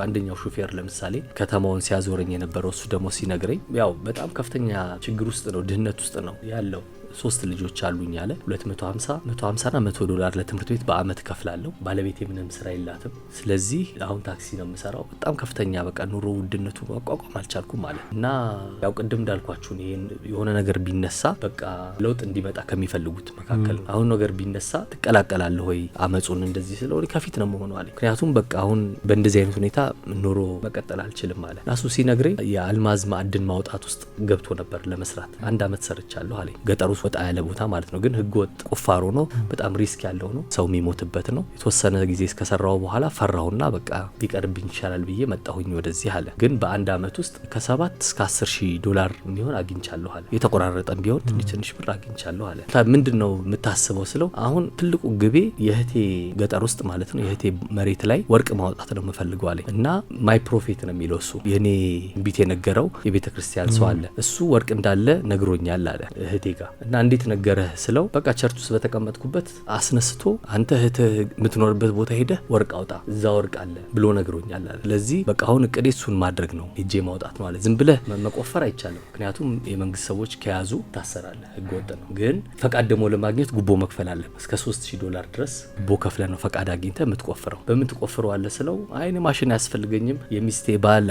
አንደኛው ሹፌር ለምሳሌ ከተማውን ሲያዞረኝ የነበረው እሱ ደግሞ ሲነግረኝ ያው በጣም ከፍተኛ ችግር ውስጥ ነው ድህነት ውስጥ ነው ያለው 3 ልጆች አሉኝ አለ 150 እና $100 ለትምህርት ቤት በአመት ከፍላለሁ ባለቤቴ ምንም ስራ የላትም ስለዚህ አሁን ታክሲ ነው የምሰራው በጣም ከፍተኛ በቃ ኑሮ ውድነቱ ማቋቋም አልቻልኩም ማለት እና ያው ቅድም እንዳልኳችሁ ይሄን የሆነ ነገር ቢነሳ በቃ ለውጥ እንዲመጣ ከሚፈልጉት መካከል አሁን ነገር ቢነሳ ትቀላቀላለህ ወይ አመጹን እንደዚህ ስለሆነ ከፊት ነው መሆኑ አለ ምክንያቱም በቃ አሁን በእንደዚህ አይነት ሁኔታ ኑሮ መቀጠል አልችልም ማለት ናሱ ሲነግረኝ የአልማዝ ማዕድን ማውጣት ውስጥ ገብቶ ነበር ለመስራት 1 አመት ሰርቻለሁ አለ ገጠሩ ወጣ ያለ ቦታ ማለት ነው ግን ህገወጥ ቁፋሮ ነው በጣም ሪስክ ያለው ነው ሰው የሚሞትበት ነው የተወሰነ ጊዜ እስከሰራው በኋላ ፈራውና በቃ ቢቀርብኝ ይችላል ብዬ መጣሁኝ ወደዚህ አለ ግን በአንድ አመት ውስጥ ከ7 እስከ $10,000 የሚሆን አግኝቻለሁ አለ የተቆራረጠም ቢሆን ትንሽ ብር አግኝቻለሁ አለ ምንድነው የምታስበው ስለው አሁን ትልቁ ግቤ የህቴ ገጠር ውስጥ ማለት ነው የህቴ መሬት ላይ ወርቅ ማውጣት ነው የምፈልገው አለ እና ማይ ፕሮፌት ነው የሚለው እሱ የኔ ቢት የነገረው የቤተክርስቲያን ሰው አለ እሱ ወርቅ እንዳለ ነግሮኛል አለ እህቴ ጋር እና እንዴት ነገረህ ስለው በቃ ቸርች ውስጥ በተቀመጥኩበት አስነስቶ አንተ እህት የምትኖርበት ቦታ ሄደህ ወርቅ አውጣ እዛ ወርቅ አለ ብሎ ነግሮኛል አለ ስለዚህ በቃ አሁን እቅዴ እሱን ማድረግ ነው እጄ ማውጣት ነው አለ ዝም ብለህ መቆፈር አይቻልም ምክንያቱም የመንግስት ሰዎች ከያዙ ታሰራለህ ህገወጥ ነው ግን ፈቃድ ደግሞ ለማግኘት ጉቦ መክፈል አለ እስከ $3,000 ድረስ ጉቦ ከፍለህ ነው ፈቃድ አግኝተህ የምትቆፍረው በምን ትቆፍረው አለ ስለው አይኔ ማሽን ያስፈልገኝም የሚስቴ ባል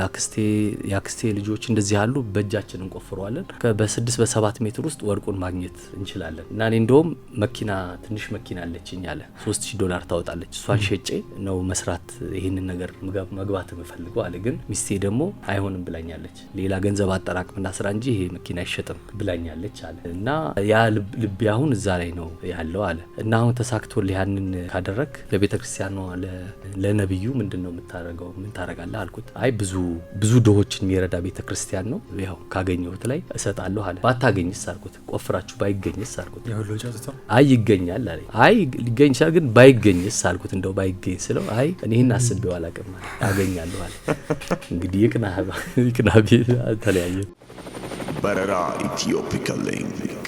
ያክስቴ ልጆች እንደዚህ ያሉ በእጃችን እንቆፍረዋለን በ6 በ7 ሜትር ውስጥ ወርቁን ማግኘት እንችላለን እና እኔ እንደውም መኪና ትንሽ መኪና አለችኝ አለ $3,000 ታወጣለች እሷን ሸጬ ነው መስራት ይሄንን ነገር መግባት የምፈልገው አለ ግን ሚስቴ ደግሞ አይሆንም ብላኛለች ሌላ ገንዘብ አጠራቅምና ስራ እንጂ ይሄ መኪና አይሸጥም ብላኛለች አለ እና ያ ልብ አሁን እዛ ላይ ነው ያለው አለ እና አሁን ተሳክቶልህ ያንን ካደረክ ለቤተክርስቲያን ነው ለነብዩ ምንድነው የምታረገው ምን ታረጋለህ አልኩት አይ ብዙ ድሆችን የሚረዳ ቤተክርስቲያን ነው ያው ካገኘሁት ላይ እሰጣለሁ አለ ባታገኝስ አልኩት ቆፍራችሁ ባይገኝስ አልኩት ያው ሎጫው አይ ይገኛል አለ አይ ሊገኝ ይችላል ግን ባይገኝስ አልኩት እንደው ባይገኝ ስለው አይ እኔን አስቤው አላውቅም ያገኛለሁ አለ እንግዲህ ይቅናቢ ተለያየ በረራ ኢትዮፒካ ሊንክ